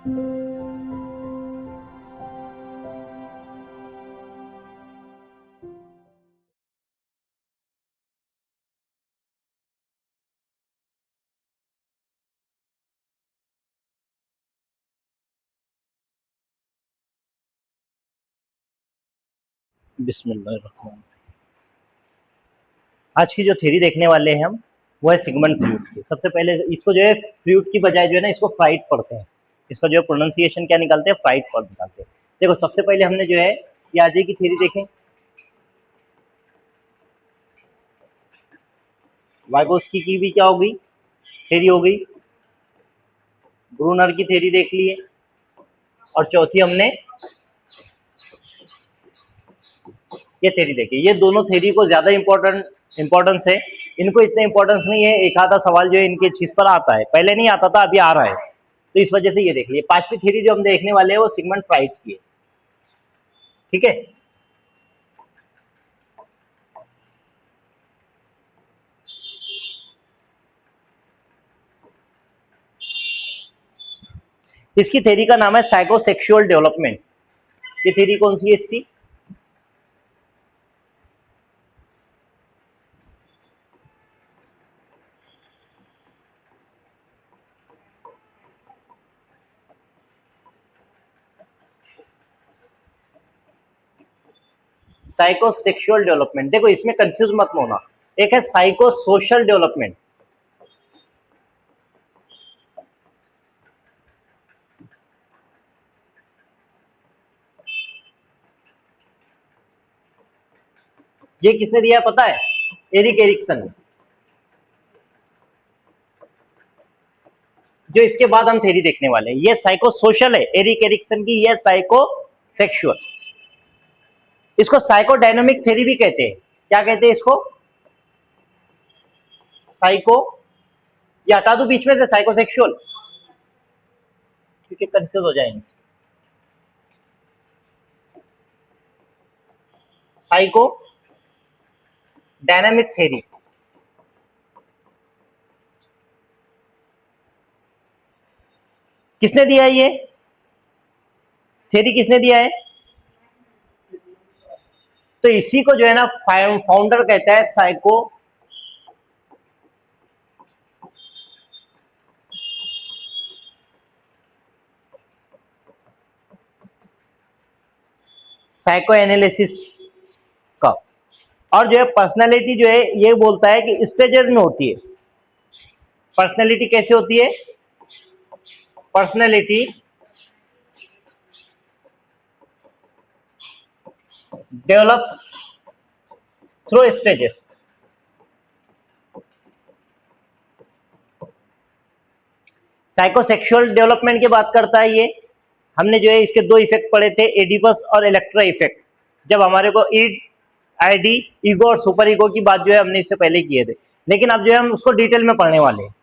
बिस्मिल्लाहिर्रहमानिर्रहीम। आज की जो थ्योरी देखने वाले हैं हम, वो है सिगमंड फ्रूड की। सबसे पहले इसको जो है फ्रूट की बजाय जो है ना, इसको फ्राइड पढ़ते हैं। इसका जो है प्रोनाउंसिएशन क्या निकालते हैं, फ्राइड पढ़ निकालते हैं। देखो सबसे पहले हमने जो है पियाजे की थ्योरी देखें, वाइगोस्की की भी क्या हो गई, थ्योरी हो गई। ब्रूनर की थ्योरी देख ली है, और चौथी हमने ये थ्योरी देखी। ये दोनों थ्योरी को ज्यादा इंपॉर्टेंस है, इनको इतना इंपॉर्टेंस नहीं है। एक आधा सवाल जो है इनके चीज पर आता है, पहले नहीं आता था, अभी आ रहा है, तो इस वजह से ये देख लिए। पांचवी थ्योरी जो हम देखने वाले हैं वो सिगमंड फ्राइड की है, ठीक है। इसकी थ्योरी का नाम है साइकोसेक्सुअल डेवलपमेंट। ये थ्योरी कौन सी है इसकी, साइकोसेक्सुअल डेवलपमेंट। देखो इसमें कंफ्यूज मत होना, एक है साइको सोशल डेवलपमेंट। ये किसने दिया है पता है, एरिक एरिक्सन ने। जो इसके बाद हम थ्योरी देखने वाले हैं, ये साइको सोशल है एरिक एरिक्सन की, ये साइको सेक्सुअल। इसको साइकोडायनामिक थ्योरी भी कहते हैं। क्या कहते हैं इसको, साइको, या हटा दूं बीच में से साइकोसेक्सुअल, क्योंकि कंफ्यूज हो जाएंगे। साइको डायनामिक थ्योरी, किसने दिया है ये थ्योरी, किसने दिया है, तो इसी को जो है ना फाउंडर कहता है साइको साइको एनालिसिस का। और जो है पर्सनालिटी जो है ये बोलता है कि स्टेजेस में होती है। पर्सनालिटी कैसे होती है, personality develops through stages. Psychosexual development की बात करता है ये। हमने जो है इसके दो इफेक्ट पढ़े थे, एडिपस और इलेक्ट्रा इफेक्ट। जब हमारे को ईड, आईडी, ईगो और सुपर ईगो की बात जो है हमने इससे पहले किए थे, लेकिन अब जो है हम उसको डिटेल में पढ़ने वाले हैं।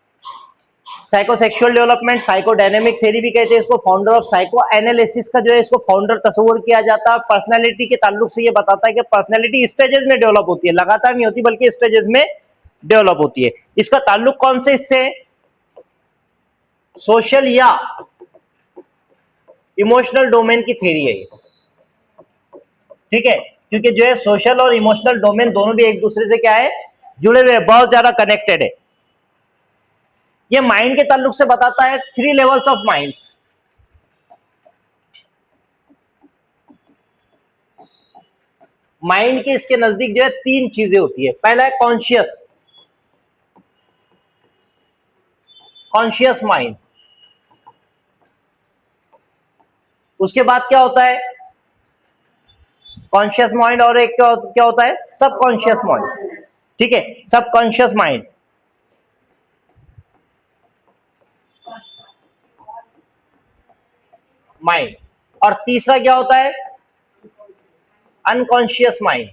साइकोसेक्सुअल डेवलपमेंट, साइकोडायनेमिक थ्योरी भी कहते हैं इसको। फाउंडर ऑफ साइको एनालिसिस का जो है इसको फाउंडर तस्वुर किया जाता है। पर्सनालिटी के ताल्लुक से ये बताता है कि पर्सनालिटी स्टेजेस में डेवलप होती है, लगातार नहीं होती बल्कि स्टेजेस में डेवलप होती है। इसका ताल्लुक कौन से इससे, सोशल या इमोशनल डोमेन की थ्योरी है ये, ठीक है। क्योंकि जो है सोशल और इमोशनल डोमेन दोनों भी एक दूसरे से क्या है, जुड़े हुए, बहुत ज्यादा कनेक्टेड है। ये माइंड के ताल्लुक से बताता है, 3 लेवल्स ऑफ माइंड्स। माइंड के इसके नजदीक जो है 3 चीजें होती है। पहला है कॉन्शियस, कॉन्शियस माइंड। उसके बाद क्या होता है, कॉन्शियस माइंड, और एक क्या होता है, सबकॉन्शियस माइंड, ठीक है, सबकॉन्शियस माइंड। माइंड, और तीसरा क्या होता है, अनकॉन्शियस माइंड।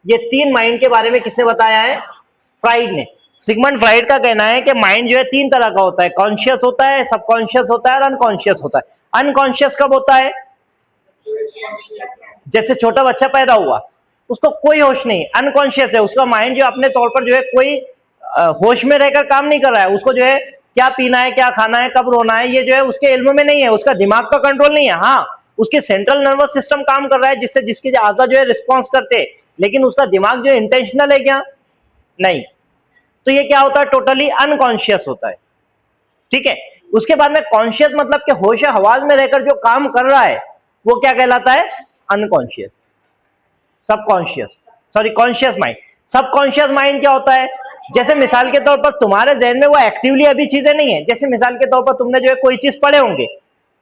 ये 3 माइंड के बारे में किसने बताया है, फ्राइड ने। सिगमंड फ्राइड का कहना है कि माइंड जो है 3 तरह का होता है, कॉन्शियस होता है, सबकॉन्शियस होता है और अनकॉन्शियस होता है। अनकॉन्शियस कब होता है, जैसे छोटा बच्चा पैदा हुआ, उसको कोई होश नहीं, अनकॉन्शियस है, उसका माइंड जो अपने तौर पर जो है कोई होश में रहकर काम नहीं कर रहा है, उसको जो है क्या पीना है, क्या खाना है, कब रोना है, ये जो है उसके इल्म में नहीं है, उसका दिमाग का कंट्रोल नहीं है। हाँ, उसके सेंट्रल नर्वस सिस्टम काम कर रहा है जिससे जिसके आजा जो है रिस्पॉन्स करते, लेकिन उसका दिमाग जो इंटेंशनल है क्या, नहीं। तो ये क्या होता है, टोटली अनकॉन्शियस होता है। ठीक है, उसके बाद में कॉन्शियस मतलब कि होश हवास में रहकर जो काम कर रहा है वो क्या कहलाता है, unconscious, subconscious, sorry conscious mind. Subconscious mind क्या होता है, जैसे मिसाल के तौर पर तुम्हारे जहन में वो एक्टिवली अभी चीजें नहीं है, जैसे मिसाल के तौर पर तुमने जो है कोई चीज पढ़े होंगे,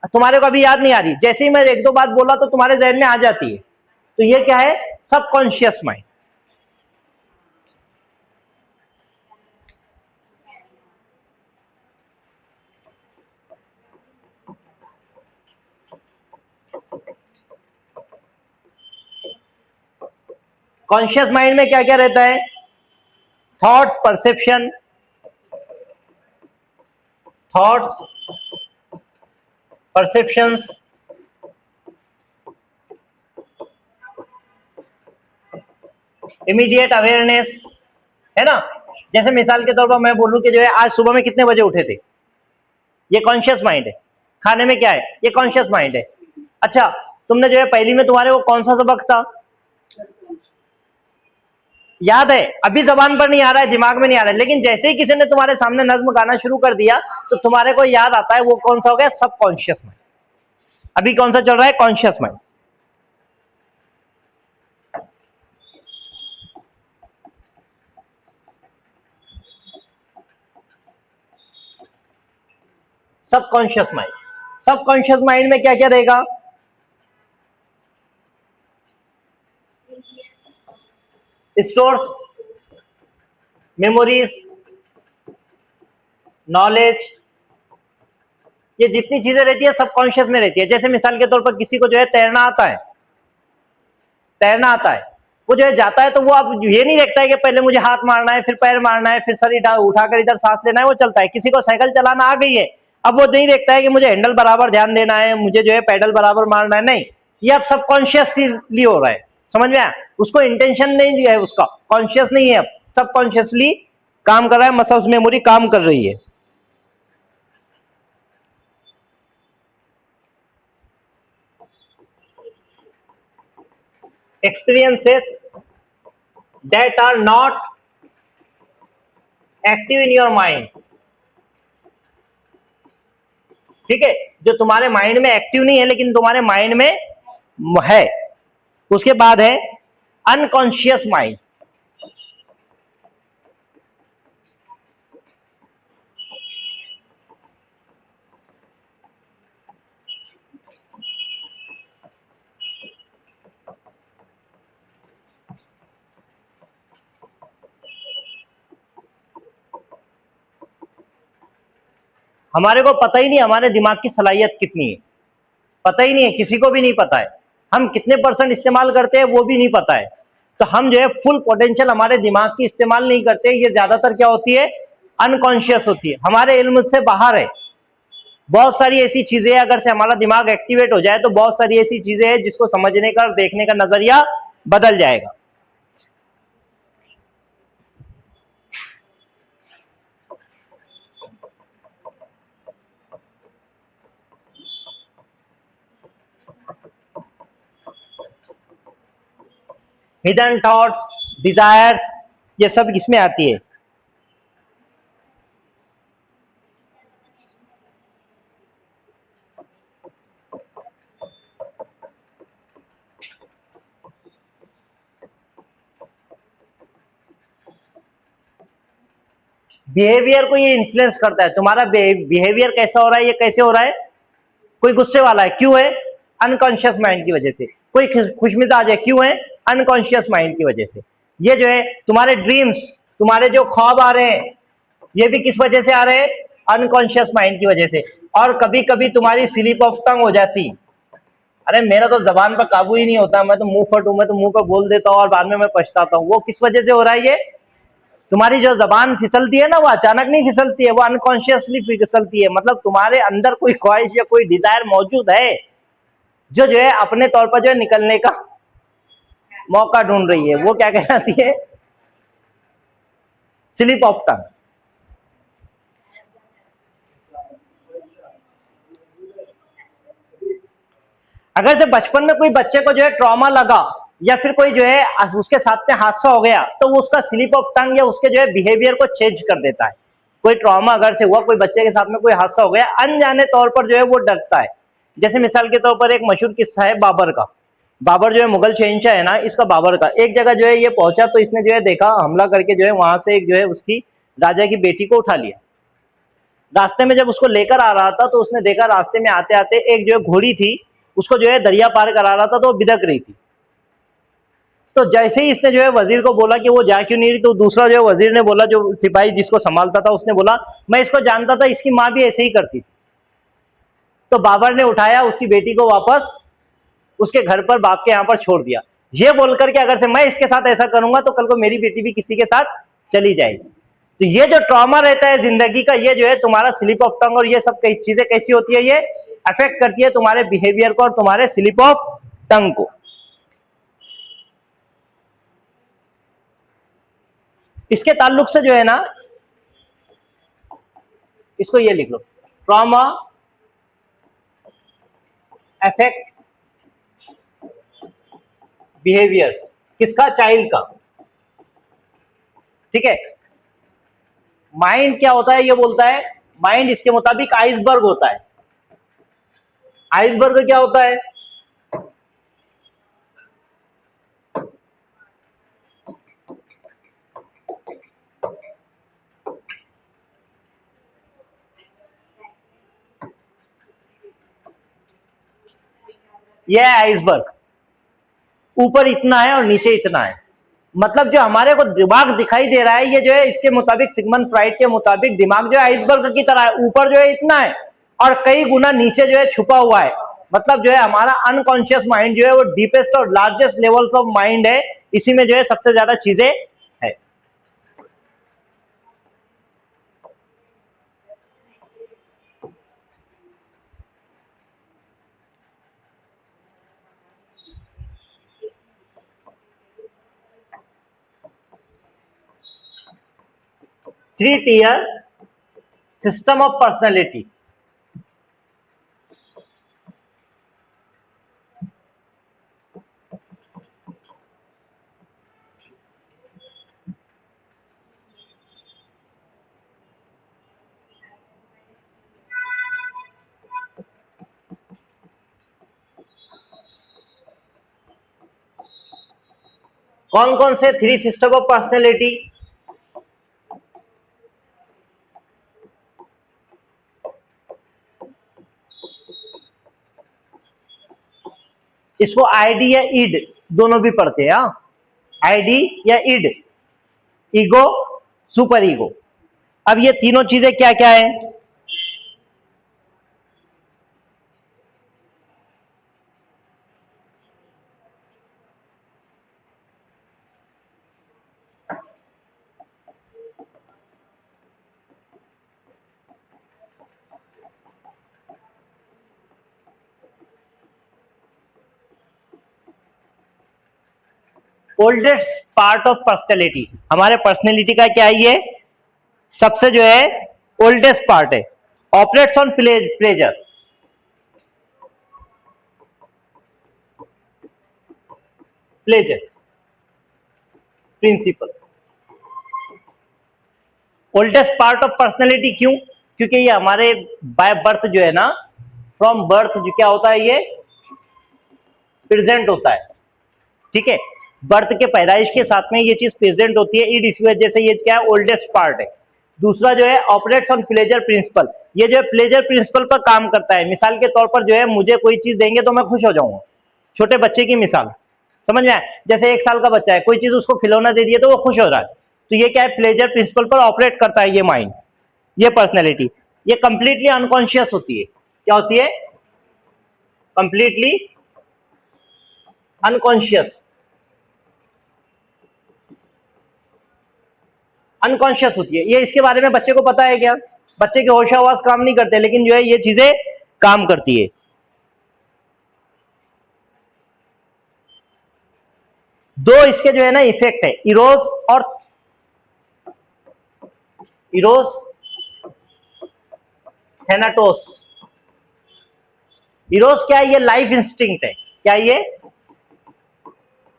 तुम्हारे को अभी याद नहीं आ रही, जैसे ही मैं एक दो बात बोला तो तुम्हारे जहन में आ जाती है, तो ये क्या है, सबकॉन्शियस माइंड। कॉन्शियस माइंड में क्या क्या रहता है, thoughts, perception, thoughts, perceptions, immediate awareness, है ना। जैसे मिसाल के तौर पर मैं बोलूं कि जो है आज सुबह में कितने बजे उठे थे, ये कॉन्शियस माइंड है। खाने में क्या है, ये कॉन्शियस माइंड है। अच्छा, तुमने जो है पहली में तुम्हारे को कौन सा सबक था, याद है, अभी जबान पर नहीं आ रहा है, दिमाग में नहीं आ रहा है, लेकिन जैसे ही किसी ने तुम्हारे सामने नज्म गाना शुरू कर दिया तो तुम्हारे को याद आता है, वो कौन सा हो गया, सबकॉन्शियस माइंड। अभी कौन सा चल रहा है, conscious mind. Subconscious mind, subconscious mind में क्या क्या रहेगा, स्टोर्स मेमोरीज, नॉलेज, ये जितनी चीजें रहती है सबकॉन्शियस में रहती है। जैसे मिसाल के तौर पर किसी को जो है तैरना आता है, तैरना आता है, वो जो है जाता है तो वो अब ये नहीं देखता है कि पहले मुझे हाथ मारना है, फिर पैर मारना है, फिर सर उठाकर इधर सांस लेना है, वो चलता है। किसी को साइकिल चलाना आ गई है, अब वो नहीं देखता है कि मुझे हैंडल बराबर ध्यान देना है, मुझे जो है पैडल बराबर मारना है, नहीं, ये अब सबकॉन्शियसली हो रहा है, समझ में आया, उसको इंटेंशन नहीं है, उसका कॉन्शियस नहीं है, अब सबकॉन्शियसली काम कर रहा है, मसल्स मेमोरी काम कर रही है। experiences that are not active in your mind, ठीक है, जो तुम्हारे माइंड में एक्टिव नहीं है लेकिन तुम्हारे माइंड में है। उसके बाद है अनकॉन्शियस माइंड। हमारे को पता ही नहीं हमारे दिमाग की सलाहियत कितनी है, पता ही नहीं है, किसी को भी नहीं पता है, हम कितने परसेंट इस्तेमाल करते हैं वो भी नहीं पता है। तो हम जो है फुल पोटेंशियल हमारे दिमाग की इस्तेमाल नहीं करते, ये ज्यादातर क्या होती है, अनकॉन्शियस होती है, हमारे इल्म से बाहर है। बहुत सारी ऐसी चीजें अगर से हमारा दिमाग एक्टिवेट हो जाए तो बहुत सारी ऐसी चीजें हैं जिसको समझने का, देखने का नजरिया बदल जाएगा। हिडन थॉट्स, डिजायर्स, ये सब इसमें आती है। बिहेवियर को ये इन्फ्लुएंस करता है, तुम्हारा बिहेवियर कैसा हो रहा है, ये कैसे हो रहा है, कोई गुस्से वाला है, क्यों है, अनकॉन्शियस माइंड की वजह से। कोई खुशमिजाज है, क्यों है, अनकॉन्शियस माइंड की वजह से। ये जो है तुम्हारे ड्रीम्स, तुम्हारे जो ख्वाब आ रहे हैं, ये भी किस वजह से आ रहे हैं, अनकॉन्शियस माइंड की वजह से। और कभी कभी तुम्हारी स्लिप ऑफ टंग हो जाती, अरे मेरा तो जबान पर काबू ही नहीं होता, मैं तो मुंह फट हूं, मैं तो मुंह पर बोल देता हूँ और बाद में मैं पछताता हूँ। वो किस वजह से हो रहा है, ये तुम्हारी जो जबान फिसलती है ना, वो अचानक नहीं फिसलती है, वो अनकॉन्शियसली फिसलती है। मतलब तुम्हारे अंदर कोई ख्वाहिश या कोई डिजायर मौजूद है जो है अपने तौर पर जो है निकलने का मौका ढूंढ रही है, वो क्या कहलाती है, स्लिप ऑफ टंग। अगर से बचपन में कोई बच्चे को जो है ट्रॉमा लगा या फिर कोई जो है उसके साथ में हादसा हो गया तो वो उसका स्लिप ऑफ टंग या उसके जो है बिहेवियर को चेंज कर देता है। कोई ट्रॉमा अगर से हुआ, कोई बच्चे के साथ में कोई हादसा हो गया, अनजाने तौर पर जो है वो डरता है। जैसे मिसाल के तौर पर एक मशहूर किस्सा है बाबर का। बाबर जो है मुगल शहंशाह है ना, इसका बाबर का एक जगह जो है ये पहुंचा तो इसने जो है देखा, हमला करके जो है वहां से एक जो है उसकी राजा की बेटी को उठा लिया। रास्ते में जब उसको लेकर आ रहा था तो उसने देखा रास्ते में आते आते एक जो है घोड़ी थी, उसको जो है दरिया पार करा रहा था तो वो बिदक रही थी। तो जैसे ही इसने जो है वजीर को बोला कि वो जा क्यों नहीं रही, तो दूसरा जो है वजीर ने बोला, जो सिपाही जिसको संभालता था उसने बोला, मैं इसको जानता था, इसकी माँ भी ऐसे ही करती थी। तो बाबर ने उठाया उसकी बेटी को वापस उसके घर पर बाप के यहाँ पर छोड़ दिया, ये बोलकर के अगर से मैं इसके साथ ऐसा करूंगा तो कल को मेरी बेटी भी किसी के साथ चली जाएगी। तो ये जो ट्रॉमा रहता है जिंदगी का, ये जो है तुम्हारा स्लिप ऑफ टंग और ये सब चीजें कैसी होती है, ये अफेक्ट करती है तुम्हारे बिहेवियर को और तुम्हारे स्लिप ऑफ टंग को। इसके ताल्लुक से जो है ना, इसको ये लिख लो, ट्रॉमा अफेक्ट बिहेवियर्स, किसका, चाइल्ड का। ठीक है। माइंड क्या होता है, ये बोलता है माइंड इसके मुताबिक आइसबर्ग होता है। आइसबर्ग क्या होता है, यह है आइसबर्ग, ऊपर इतना है और नीचे इतना है। मतलब जो हमारे को दिमाग दिखाई दे रहा है, ये जो है इसके मुताबिक, सिगमंड फ्राइड के मुताबिक दिमाग जो है आइसबर्ग की तरह है, ऊपर जो है इतना है और कई गुना नीचे जो है छुपा हुआ है। मतलब जो है हमारा अनकॉन्शियस माइंड जो है वो डीपेस्ट और लार्जेस्ट लेवल्स ऑफ माइंड है, इसी में जो है सबसे ज्यादा चीजें है। Three tier system of personality. कौन कौन से थ्री सिस्टम ऑफ पर्सनैलिटी, इसको आईडी या ईड दोनों भी पढ़ते हैं। आईडी या ईड, ईगो, सुपर ईगो। अब ये तीनों चीजें क्या क्या है, ओल्डेस्ट पार्ट ऑफ पर्सनैलिटी। हमारे पर्सनैलिटी का क्या है, ये सबसे जो है ओल्डेस्ट पार्ट है। Operates on pleasure, pleasure principal. Oldest part of personality क्यों, क्योंकि ये हमारे बाय बर्थ जो है ना, फ्रॉम बर्थ जो क्या होता है, ये प्रेजेंट होता है। ठीक है, बर्थ के पैदाइश के साथ में ये चीज प्रेजेंट होती है, इस वजह से ये क्या है, ओल्डेस्ट पार्ट है। दूसरा जो है ऑपरेट्स ऑन प्लेजर प्रिंसिपल, ये जो है प्लेजर प्रिंसिपल पर काम करता है। मिसाल के तौर पर जो है मुझे कोई चीज देंगे तो मैं खुश हो जाऊंगा, छोटे बच्चे की मिसाल समझ में आए, जैसे 1 साल का बच्चा है, कोई चीज उसको खिलौना दे दिया तो वो खुश हो रहा है, तो ये क्या है, प्लेजर प्रिंसिपल पर ऑपरेट करता है ये माइंड, ये पर्सनैलिटी। ये कंप्लीटली अनकॉन्शियस होती है, क्या होती है, कंप्लीटली अनकॉन्शियस, अनकॉन्शियस होती है। ये इसके बारे में बच्चे को पता है क्या, बच्चे के होश आवास काम नहीं करते, लेकिन जो है ये चीजें काम करती है। दो इसके जो है ना इफेक्ट है, इरोस और इरोस थैनाटोस। इरोस क्या है? ये लाइफ इंस्टिंक्ट है। क्या ये?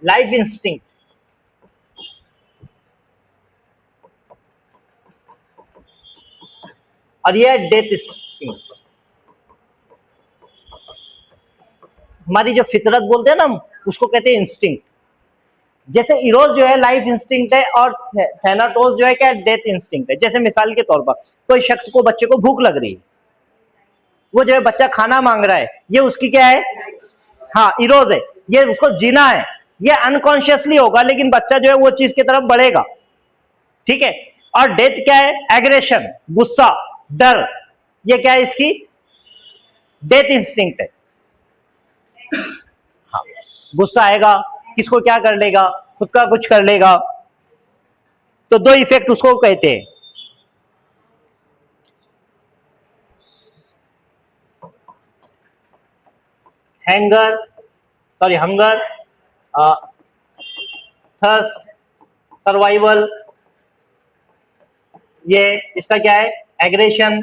Life instinct. और ये डेथ इंस्टिंक्ट। हमारी जो फितरत बोलते हैं ना हम, उसको कहते हैं इंस्टिंक्ट। जैसे इरोस जो है लाइफ इंस्टिंक्ट है, और थैनाटोस जो है क्या? डेथ इंस्टिंक्ट है। जैसे मिसाल के तौर पर कोई शख्स को, बच्चे को भूख लग रही है, वो जो है बच्चा खाना मांग रहा है, ये उसकी क्या है? हाँ, इरोस है। ये उसको जीना है, ये अनकॉन्शियसली होगा, लेकिन बच्चा जो है वो चीज की तरफ बढ़ेगा। ठीक है। और डेथ क्या है? एग्रेशन, गुस्सा, डर। ये क्या है? इसकी डेथ इंस्टिंक्ट है। हाँ, गुस्सा आएगा, किसको क्या कर लेगा, खुद का कुछ कर लेगा। तो दो इफेक्ट उसको कहते हैं। Hunger, thirst, survival. ये इसका क्या है? Aggression,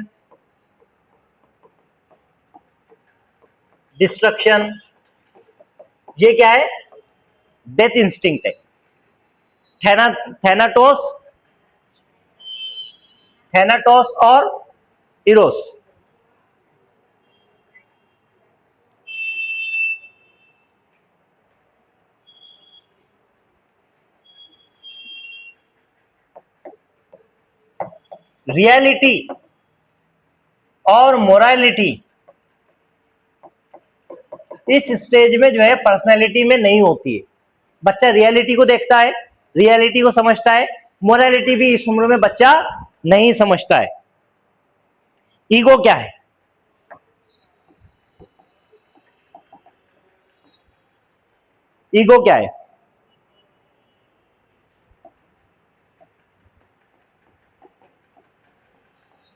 destruction. ये क्या है? डेथ इंस्टिंक्ट है। थैनाटोस थैनाटोस और इरोस। रियलिटी और मोरालिटी इस स्टेज में जो है पर्सनैलिटी में नहीं होती है। बच्चा रियलिटी को देखता है, रियलिटी को समझता है। मोरालिटी भी इस उम्र में बच्चा नहीं समझता है। ईगो क्या है? ईगो क्या है?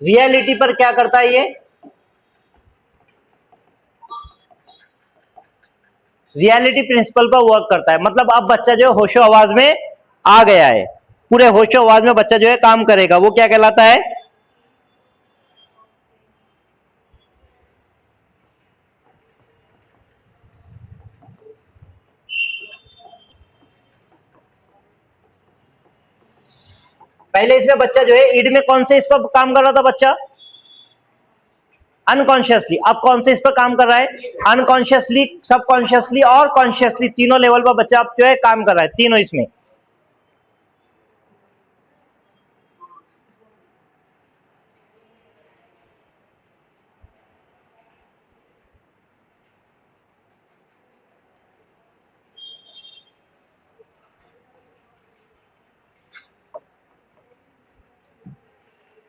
रियलिटी पर क्या करता है ये? रियलिटी प्रिंसिपल पर वर्क करता है। मतलब अब बच्चा जो है होशो आवाज में आ गया है, पूरे होशो आवाज में बच्चा जो है काम करेगा। वो क्या कहलाता है? पहले इसमें बच्चा जो है ईड में कौन से इस पर काम कर रहा था बच्चा? अनकॉन्शियसली। अब कौन से इस पर काम कर रहा है? अनकॉन्शियसली, सबकॉन्शियसली और कॉन्शियसली, तीनों लेवल पर बच्चा अब जो है काम कर रहा है, तीनों इसमें।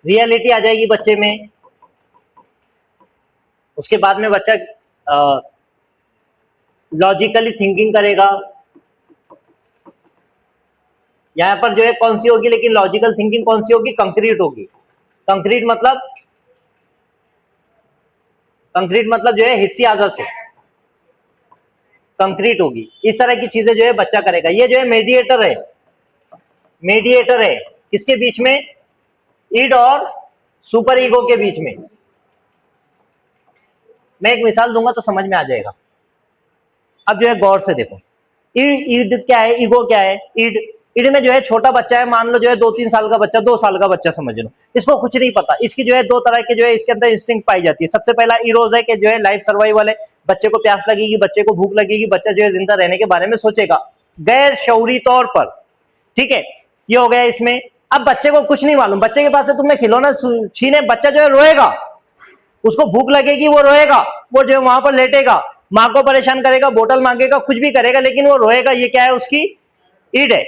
रियलिटी आ जाएगी बच्चे में। उसके बाद में बच्चा लॉजिकली थिंकिंग करेगा। यहां पर जो है कौन सी होगी? लेकिन लॉजिकल थिंकिंग कौन सी होगी? कंक्रीट होगी। कंक्रीट मतलब, कंक्रीट मतलब जो है हिस्सी आदत से कंक्रीट होगी। इस तरह की चीजें जो है बच्चा करेगा। ये जो है मीडिएटर है, मीडिएटर है किसके बीच में? ईड और सुपर ईगो के बीच में। मैं एक मिसाल दूंगा तो समझ में आ जाएगा। अब जो है गौर से देखो, ईड, ईड क्या है, ईगो क्या है? ईड, ईड में जो है छोटा बच्चा है, मान लो जो है 2-3 साल का बच्चा, 2 साल का बच्चा समझ लो, इसको कुछ नहीं पता। इसकी जो है दो तरह के जो है इसके अंदर इंस्टिंक्ट पाई जाती है। सबसे पहला इरोज है कि जो है लाइफ सर्वाइवल है, बच्चे को प्यास लगेगी, बच्चे को भूख लगेगी, बच्चा जो है जिंदा रहने के बारे में सोचेगा गैर शऊरी तौर पर। ठीक है, ये हो गया इसमें। अब बच्चे को कुछ नहीं मालूम, बच्चे के पास से तुमने खिलौना छीने, बच्चा जो है रोएगा, उसको भूख लगेगी, वो रोएगा, वो जो है वहां पर लेटेगा, माँ को परेशान करेगा, बोतल मांगेगा, कुछ भी करेगा, लेकिन वो रोएगा। ये क्या है? उसकी ईड है।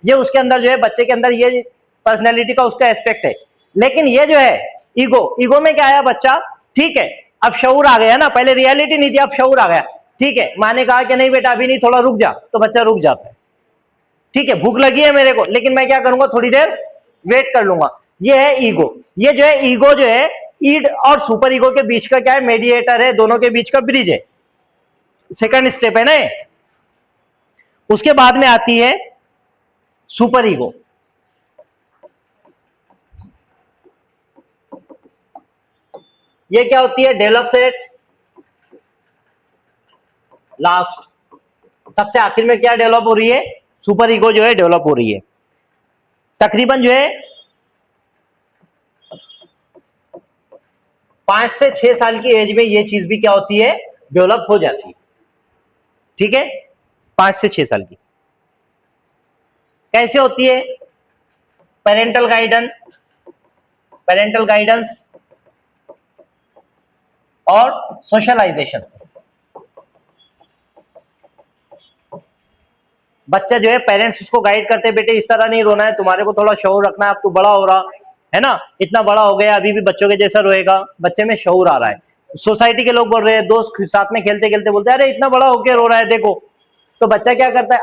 ये उसके अंदर जो है बच्चे के अंदर ये पर्सनैलिटी का उसका एस्पेक्ट है। लेकिन ये जो है ईगो, ईगो में क्या आया बच्चा? ठीक है, अब शऊर आ गया ना, पहले रियलिटी नहीं थी, अब शऊर आ गया। ठीक है, माँ ने कहा कि नहीं बेटा अभी नहीं, थोड़ा रुक जा, तो बच्चा रुक जाता है। ठीक है, भूख लगी है मेरे को, लेकिन मैं क्या करूंगा? थोड़ी देर वेट कर लूंगा। ये है ईगो। ये जो है ईगो जो है ईड और सुपर ईगो के बीच का क्या है? मेडिएटर है, दोनों के बीच का ब्रिज है। सेकंड स्टेप है ना। उसके बाद में आती है सुपर ईगो। ये क्या होती है? डेवलप से लास्ट, सबसे आखिर में क्या डेवलप हो रही है, सुपर ईगो जो है डेवलप हो रही है। तकरीबन जो है 5 से 6 साल की एज में ये चीज भी क्या होती है, डेवलप हो जाती है। ठीक है, 5 से 6 साल की। कैसे होती है, पेरेंटल गाइडेंस और सोशलाइजेशन से। बच्चा जो है, पेरेंट्स उसको गाइड करते हैं, बेटे इस तरह नहीं रोना है, तुम्हारे को थोड़ा शऊर रखना है, अब तू बड़ा हो रहा है ना, इतना बड़ा हो गया, अभी भी बच्चों के जैसा रोएगा, बच्चे में शऊर आ रहा है। सोसाइटी के लोग बोल रहे हैं, दोस्त साथ में खेलते खेलते बोलते हैं, अरे इतना बड़ा होके रो रहा है देखो, तो बच्चा क्या करता है,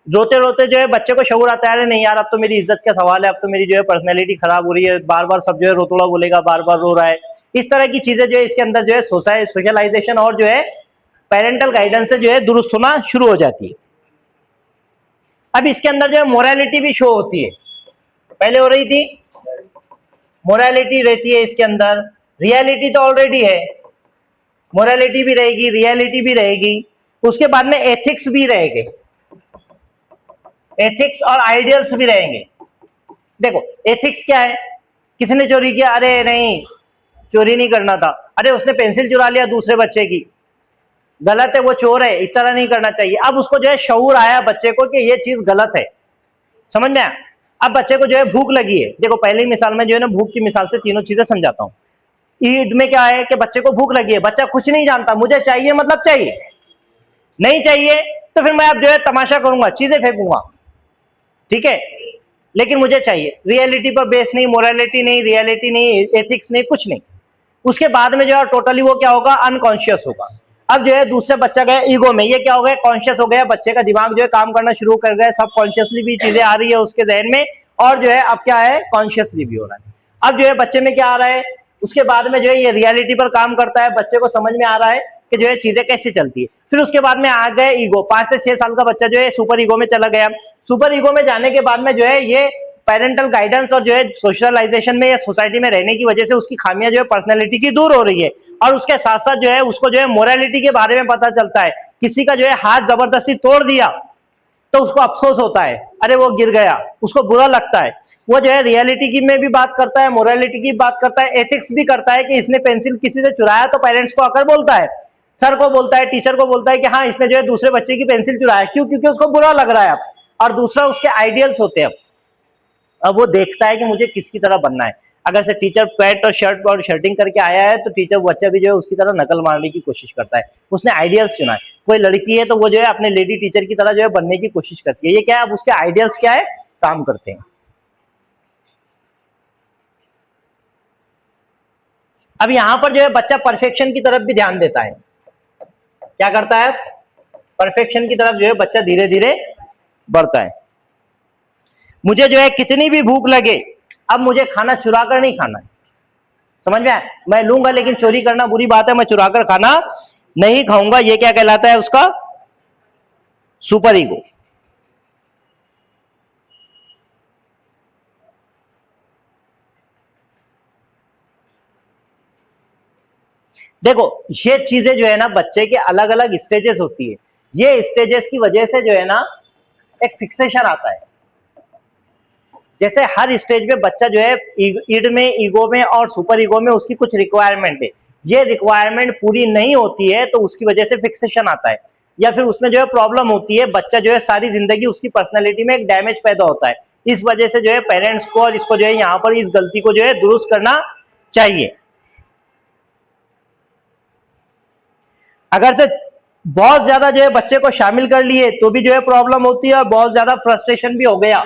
रोते रोते जो है बच्चे को शऊर आता है, अरे नहीं यार अब तो मेरी इज्जत का सवाल है, अब तो मेरी जो है पर्सनैलिटी खराब हो रही है, बार बार सब जो है रोतोड़ा बोलेगा, बार बार रो रहा है। इस तरह की चीजें जो है इसके अंदर जो है सोशलाइजेशन और जो है पेरेंटल गाइडेंस से जो है दुरुस्त होना शुरू हो जाती है। अब इसके अंदर जो है मोरालिटी भी शो होती है, पहले हो रही थी, मोरालिटी रहती है इसके अंदर, रियलिटी तो ऑलरेडी है, मोरालिटी भी रहेगी, रियलिटी भी रहेगी, उसके बाद में एथिक्स भी रहेंगे, एथिक्स और आइडियल्स भी रहेंगे। देखो एथिक्स क्या है, किसी ने चोरी किया, अरे नहीं चोरी नहीं करना था, अरे उसने पेंसिल चुरा लिया दूसरे बच्चे की, गलत है, वो चोर है, इस तरह नहीं करना चाहिए। अब उसको जो है शऊर आया बच्चे को कि ये चीज गलत है, समझ में आया। अब बच्चे को जो है भूख लगी है, देखो पहली मिसाल में जो है ना भूख की मिसाल से तीनों चीजें समझाता हूँ। ईद में क्या है कि बच्चे को भूख लगी है, बच्चा कुछ नहीं जानता, मुझे चाहिए मतलब चाहिए, नहीं चाहिए तो फिर मैं अब जो है तमाशा करूंगा, चीजें फेंकूंगा, ठीक है, लेकिन मुझे चाहिए, रियलिटी पर बेस नहीं, मोरालिटी नहीं, रियलिटी नहीं, एथिक्स नहीं, कुछ नहीं। उसके बाद में जो है टोटली वो क्या होगा, अनकॉन्शियस होगा। अब जो है दूसरे बच्चा गया ईगो में, ये क्या हो गया, कॉन्शियस हो गया, बच्चे का दिमाग जो है काम करना शुरू कर गया, सब कॉन्शियसली भी चीजें आ रही है उसके जहन में, और जो है अब क्या है, कॉन्शियसली भी हो रहा है। अब जो है बच्चे में क्या आ रहा है, उसके बाद में जो है ये रियलिटी पर काम करता है, बच्चे को समझ में आ रहा है कि जो है चीजें कैसे चलती है। फिर उसके बाद में आ गए ईगो, 5 से 6 साल का बच्चा जो है सुपर ईगो में चला गया। सुपर ईगो में जाने के बाद में जो है ये पेरेंटल गाइडेंस और जो है सोशलाइजेशन में या सोसाइटी में रहने की वजह से उसकी खामियां जो है पर्सनैलिटी की दूर हो रही है, और उसके साथ साथ जो है उसको जो है मोरालिटी के बारे में पता चलता है। किसी का जो है हाथ जबरदस्ती तोड़ दिया तो उसको अफसोस होता है, अरे वो गिर गया, उसको बुरा लगता है। वो जो है रियलिटी की में भी बात करता है, मोरालिटी की बात करता है, एथिक्स भी करता है कि इसने पेंसिल किसी से चुराया तो पेरेंट्स को आकर बोलता है, सर को बोलता है, टीचर को बोलता है कि हाँ इसने जो है दूसरे बच्चे की पेंसिल चुराया, क्यों, क्योंकि उसको बुरा लग रहा है। और दूसरा उसके आइडियल्स होते हैं, अब वो देखता है कि मुझे किसकी तरह बनना है। अगर से टीचर पैंट और शर्ट और शर्टिंग करके आया है तो टीचर बच्चा भी जो है उसकी तरह नकल मारने की कोशिश करता है, उसने आइडियल्स चुना है। कोई लड़की है तो वो जो है अपने लेडी टीचर की तरह जो है बनने की कोशिश करती है, ये क्या है, अब उसके आइडियल्स क्या है, काम करते हैं। अब यहां पर जो है बच्चा परफेक्शन की तरफ भी ध्यान देता है, क्या करता है, परफेक्शन की तरफ जो है बच्चा धीरे धीरे बढ़ता है। मुझे जो है कितनी भी भूख लगे, अब मुझे खाना चुरा कर नहीं खाना है, समझ में आया, मैं लूंगा लेकिन चोरी करना बुरी बात है, मैं चुरा कर खाना नहीं खाऊंगा। ये क्या कहलाता है, उसका सुपर ईगो। देखो ये चीजें जो है ना बच्चे के अलग अलग स्टेजेस होती है, ये स्टेजेस की वजह से जो है ना एक फिक्सेशन आता है। जैसे हर स्टेज पे बच्चा जो है ईड में, ईगो में और सुपर ईगो में उसकी कुछ रिक्वायरमेंट है, ये रिक्वायरमेंट पूरी नहीं होती है तो उसकी वजह से फिक्सेशन आता है, या फिर उसमें जो है प्रॉब्लम होती है, बच्चा जो है सारी जिंदगी उसकी पर्सनैलिटी में एक डैमेज पैदा होता है। इस वजह से जो है पेरेंट्स को और इसको जो है यहाँ पर इस गलती को जो है दुरुस्त करना चाहिए। अगर से बहुत ज्यादा जो है बच्चे को शामिल कर लिए तो भी जो है प्रॉब्लम होती है, और बहुत ज्यादा फ्रस्ट्रेशन भी हो गया।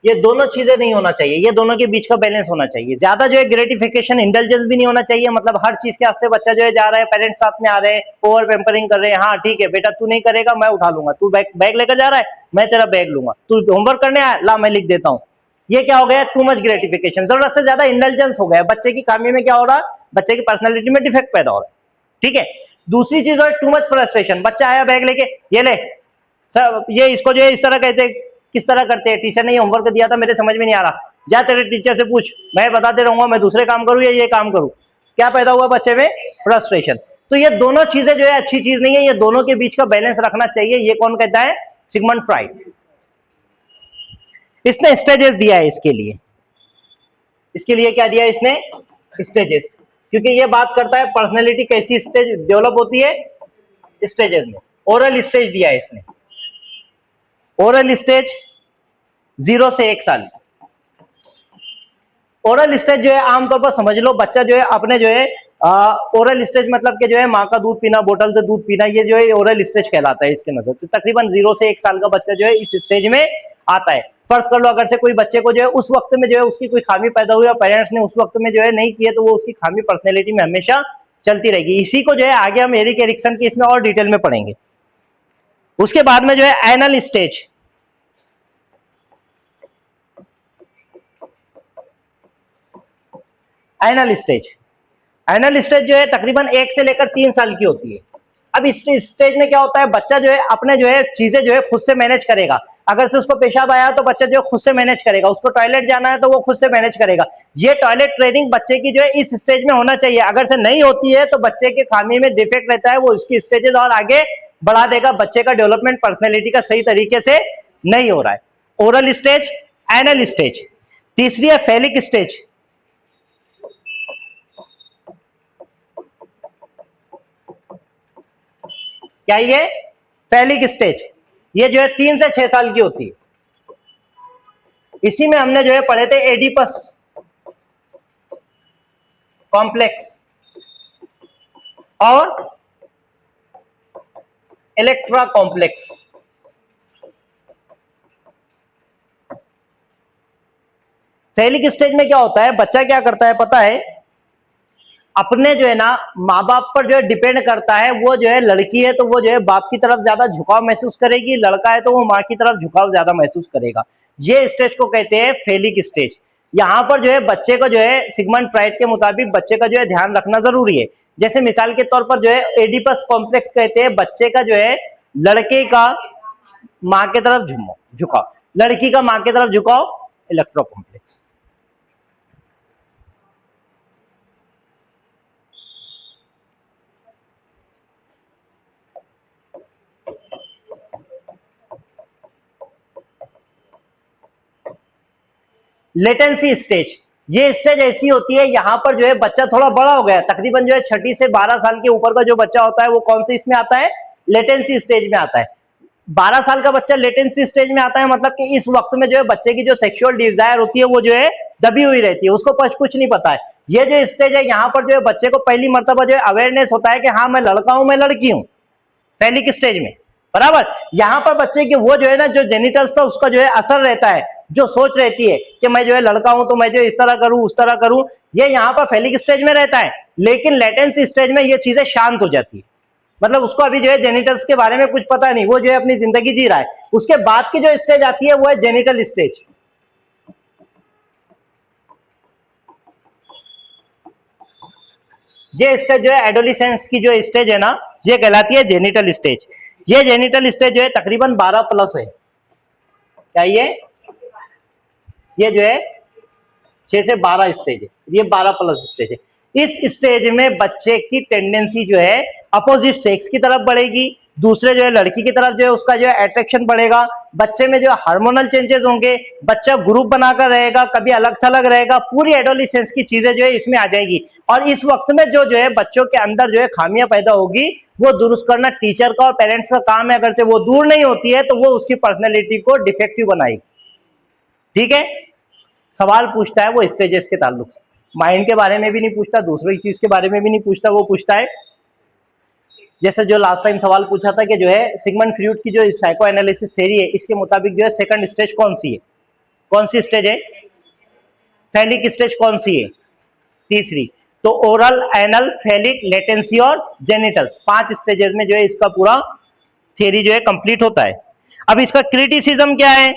ये दोनों चीजें नहीं होना चाहिए, ये दोनों के बीच का बैलेंस होना चाहिए। ज्यादा जो है ग्रेटिफिकेशन, इंटेलिजेंस भी नहीं होना चाहिए, मतलब हर चीज के वास्ते बच्चा जो है जा रहा है, पेरेंट्स साथ में आ रहे हैं, ओवर पेम्परिंग कर रहे हैं, हाँ ठीक है बेटा तू नहीं करेगा मैं उठा लूंगा, तू बैग लेकर जा रहा है मैं तेरा बैग लूंगा, तू होमवर्क करने आया ला मैं लिख देता हूँ। ये क्या हो गया, टू मच ग्रेटिफिकेशन, जरूरत से ज्यादा इंटेलिजेंस हो गया, बच्चे की खामी में क्या हो रहा है, बच्चे की पर्सनैलिटी में डिफेक्ट पैदा हो रहा है। ठीक है, दूसरी चीज है टू मच फ्रस्ट्रेशन, बच्चा आया बैग लेके, ये ले सर, ये इसको जो है इस तरह कहते हैं, किस तरह करते हैं, टीचर ने ये होमवर्क दिया था मेरे समझ में नहीं आ रहा, जा तेरे टीचर से पूछ, मैं बताते रहूंगा, मैं दूसरे काम करूं या ये काम करूं। क्या पैदा हुआ बच्चे में? फ्रस्ट्रेशन। तो ये दोनों चीजें जो है अच्छी चीज नहीं है, ये दोनों के बीच का बैलेंस रखना चाहिए। ये कौन कहता है? Sigmund Freud. इसने स्टेजेस दिया है इसके लिए, इसके लिए क्या दिया इसने? स्टेजेस, क्योंकि ये बात करता है पर्सनैलिटी कैसी स्टेज डेवलप होती है, स्टेजेस में। ओरल स्टेज दिया है इसने, ओरल स्टेज 0 से 1 साल। ओरल स्टेज जो है आमतौर पर समझ लो, बच्चा जो है अपने जो है ओरल स्टेज मतलब कि जो है माँ का दूध पीना, बोतल से दूध पीना, ये जो है ओरल स्टेज कहलाता है इसके नजर से। तकरीबन 0 से 1 साल का बच्चा जो है इस स्टेज में आता है। फर्ज कर लो अगर से कोई बच्चे को जो है उस वक्त में जो है उसकी कोई खामी पैदा हुई और पेरेंट्स ने उस वक्त में जो है नहीं किया, तो वो उसकी खामी पर्सनैलिटी में हमेशा चलती रहेगी। इसी को जो है आगे हम एरिक एरिक्सन की इसमें और डिटेल में पढ़ेंगे। उसके बाद में जो है anal stage, anal stage, anal stage जो है तकरीबन 1 से लेकर 3 साल की होती है। अब इस स्टेज में क्या होता है, बच्चा जो है अपने जो है चीजें जो है खुद से मैनेज करेगा। अगर से उसको पेशाब आया तो बच्चा जो है खुद से मैनेज करेगा, उसको टॉयलेट जाना है तो वो खुद से मैनेज करेगा। ये टॉयलेट ट्रेनिंग बच्चे की जो है इस स्टेज में होना चाहिए। अगर से नहीं होती है तो बच्चे के खामी में डिफेक्ट रहता है, वो इसकी स्टेजेस और आगे बढ़ा देगा, बच्चे का डेवलपमेंट पर्सनैलिटी का सही तरीके से नहीं हो रहा है। Oral stage, anal stage. तीसरी है फेलिक स्टेज। क्या ये? फेलिक स्टेज। ये जो है 3 से 6 साल की होती है। इसी में हमने जो है पढ़े थे एडिपस कॉम्प्लेक्स और इलेक्ट्रा कॉम्प्लेक्स। फेलिक स्टेज में क्या होता है, बच्चा क्या करता है पता है, अपने जो है ना माँ बाप पर जो है डिपेंड करता है। वो जो है लड़की है तो वो जो है बाप की तरफ ज्यादा झुकाव महसूस करेगी, लड़का है तो वो माँ की तरफ झुकाव ज्यादा महसूस करेगा। ये स्टेज को कहते हैं फेलिक स्टेज। यहाँ पर जो है बच्चे को जो है सिगमंड फ्राइड के मुताबिक बच्चे का जो है ध्यान रखना जरूरी है। जैसे मिसाल के तौर पर जो है एडिपस कॉम्प्लेक्स कहते हैं बच्चे का जो है लड़के का माँ की तरफ झुकाव, लड़की का माँ की तरफ झुकाव, इलेक्ट्रो कॉम्प्लेक्स। लेटेंसी स्टेज, ये स्टेज ऐसी होती है यहाँ पर जो है बच्चा थोड़ा बड़ा हो गया, तकरीबन जो है 6 से 12 साल के ऊपर का जो बच्चा होता है वो कौन से इसमें आता है? लेटेंसी स्टेज में आता है। 12 साल का बच्चा लेटेंसी स्टेज में आता है, मतलब कि इस वक्त में जो है बच्चे की जो सेक्सुअल डिजायर होती है वो जो है दबी हुई रहती है, उसको कुछ नहीं पता है। ये जो स्टेज है यहाँ पर जो है बच्चे को पहली मर्तबा जो है अवेयरनेस होता है कि हाँ मैं लड़का हूं, मैं लड़की हूं, फेलिक स्टेज में। बराबर, यहां पर बच्चे की वो जो है ना जो जेनिटल्स का उसका जो है असर रहता है, जो सोच रहती है कि मैं जो है लड़का हूं तो मैं जो इस तरह करूं उस तरह करूं, ये यहां पर फेलिक स्टेज में रहता है। लेकिन लेटेंसी स्टेज में ये चीजें शांत हो जाती है, मतलब उसको अभी जो है जेनिटल्स के बारे में कुछ पता नहीं, वो जो है अपनी जिंदगी जी रहा है। उसके बाद की जो स्टेज आती है वो है जेनिटल स्टेज। ये स्टेज जो है एडोलिसेंस की जो स्टेज है ना, ये कहलाती है जेनिटल स्टेज। ये जेनिटल स्टेज जो है तकरीबन 12 प्लस है। क्या ये जो है 6 से 12 स्टेज है, ये 12 प्लस स्टेज है। इस स्टेज में बच्चे की टेंडेंसी जो है अपोजिट सेक्स की तरफ बढ़ेगी, दूसरे जो है लड़की की तरफ जो है उसका जो है अट्रैक्शन बढ़ेगा, बच्चे में जो हार्मोनल चेंजेस होंगे, बच्चा ग्रुप बनाकर रहेगा, कभी अलग थलग रहेगा, पूरी एडोलिसेंस की चीजें जो है इसमें आ जाएगी। और इस वक्त में जो है बच्चों के अंदर जो है खामियां पैदा होगी वो दुरुस्त करना टीचर का और पेरेंट्स का काम है। अगर से वो दूर नहीं होती है तो वो उसकी पर्सनैलिटी को डिफेक्टिव बनाएगी। ठीक है, सवाल पूछता है वो स्टेजेस के ताल्लुक से, माइंड के बारे में भी नहीं पूछता, दूसरी चीज के बारे में भी नहीं पूछता, वो पूछता है जैसे जो लास्ट टाइम सवाल पूछा था कि जो है सिगमंड फ्रॉइड की जो साइको एनालिसिस थ्योरी है इसके मुताबिक जो है सेकंड स्टेज कौन सी है? कौन सी स्टेज है? फेलिक स्टेज कौन सी है? तीसरी। तो ओरल, एनल, फेलिक, लेटेंसी और जेनिटल्स, 5 स्टेजेस में जो है इसका पूरा थ्योरी जो है कंप्लीट होता है। अब इसका क्रिटिसिज्म क्या है?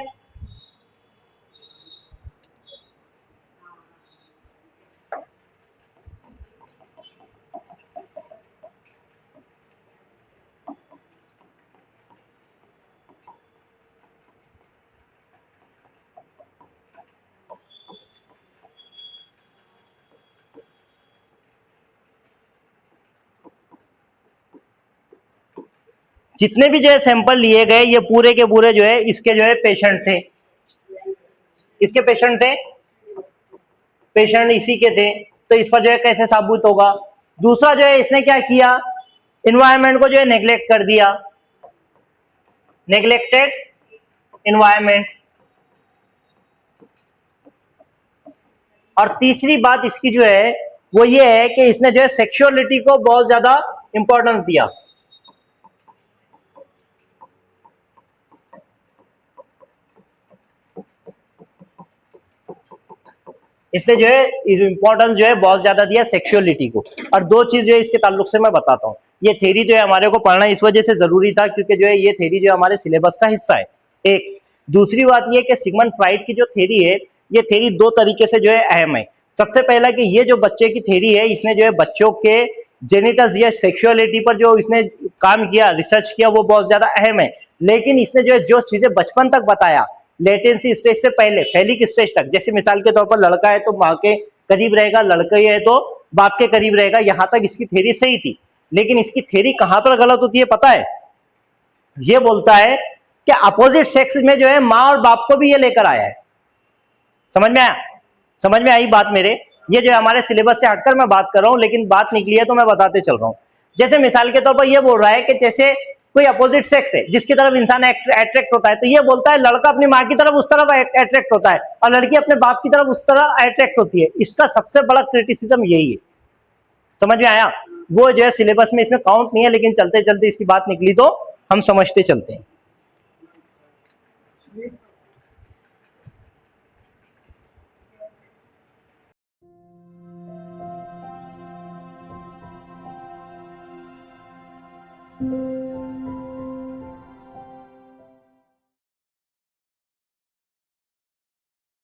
जितने भी जो है सैंपल लिए गए ये पूरे के पूरे जो है इसके जो है पेशेंट थे, इसके पेशेंट थे, पेशेंट इसी के थे। तो इस पर जो है कैसे साबित होगा? दूसरा जो है इसने क्या किया, इन्वायरमेंट को जो है नेग्लेक्ट कर दिया, नेग्लेक्टेड इन्वायरमेंट। और तीसरी बात इसकी जो है वो ये है कि इसने जो है सेक्सुअलिटी को बहुत ज्यादा इंपॉर्टेंस दिया। इसने जो है इंपॉर्टेंस जो है बहुत ज्यादा दिया सेक्सुअलिटी को। और दो चीज जो है इसके ताल्लुक से मैं बताता हूँ। ये थ्योरी जो है हमारे को पढ़ना इस वजह से जरूरी था क्योंकि जो है ये थ्योरी जो हमारे सिलेबस का हिस्सा है। एक दूसरी बात ये कि सिगमंड फ्राइड की जो थ्योरी है ये थ्योरी दो तरीके से जो है अहम है। सबसे पहला कि ये जो बच्चे की थ्योरी है इसने जो है बच्चों के जेनिटल्स या सेक्सुअलिटी पर जो इसने काम किया, रिसर्च किया, वो बहुत ज्यादा अहम है। लेकिन इसने जो चीजें बचपन तक बताया, लेटेंसी स्टेज से पहले फेलिक स्टेज तक, जैसे मिसाल के तौर पर लड़का है तो माँ के करीब रहेगा, लड़की है तो बाप के करीब रहेगा, यहां तक इसकी थ्योरी सही थी। लेकिन इसकी थ्योरी कहां पर गलत होती है पता है? ये बोलता है कि अपोजिट सेक्स में जो है माँ और बाप को भी ये लेकर आया है। समझ में आया? समझ में आई बात मेरे? ये जो हमारे सिलेबस से हटकर मैं बात कर रहा हूं, लेकिन बात निकली है तो मैं बताते चल रहा हूं। जैसे मिसाल के तौर पर ये बोल रहा है कि जैसे कोई अपोजिट सेक्स है जिसकी तरफ इंसान अट्रैक्ट होता है, तो ये बोलता है लड़का अपनी माँ की तरफ उस तरफ अट्रैक्ट होता है और लड़की अपने बाप की तरफ उस तरह अट्रैक्ट होती है। इसका सबसे बड़ा क्रिटिसिज्म यही है। समझ में आया? वो जो है सिलेबस में इसमें काउंट नहीं है, लेकिन चलते चलते इसकी बात निकली तो हम समझते चलते हैं।